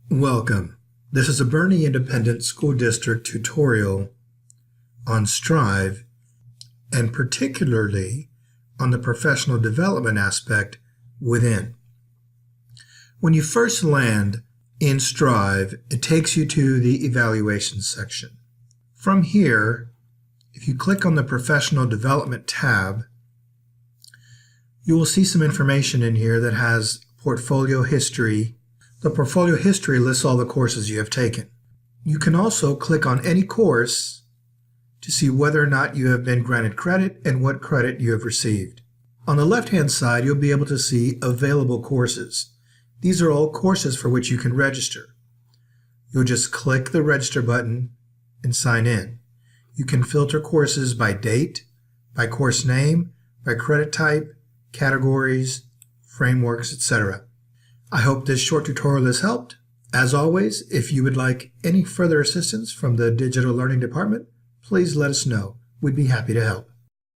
Welcome. This is a Boerne Independent School District tutorial on Strive, and particularly on the professional development aspect within. When you first land in Strive, it takes you to the evaluation section. From here, if you click on the Professional Development tab, you will see some information in here that has portfolio history. The portfolio history lists all the courses you have taken. You can also click on any course to see whether or not you have been granted credit and what credit you have received. On the left-hand side, you'll be able to see available courses. These are all courses for which you can register. You'll just click the register button and sign in. You can filter courses by date, by course name, by credit type, categories, frameworks, etc. I hope this short tutorial has helped. As always, if you would like any further assistance from the Digital Learning Department, please let us know. We'd be happy to help.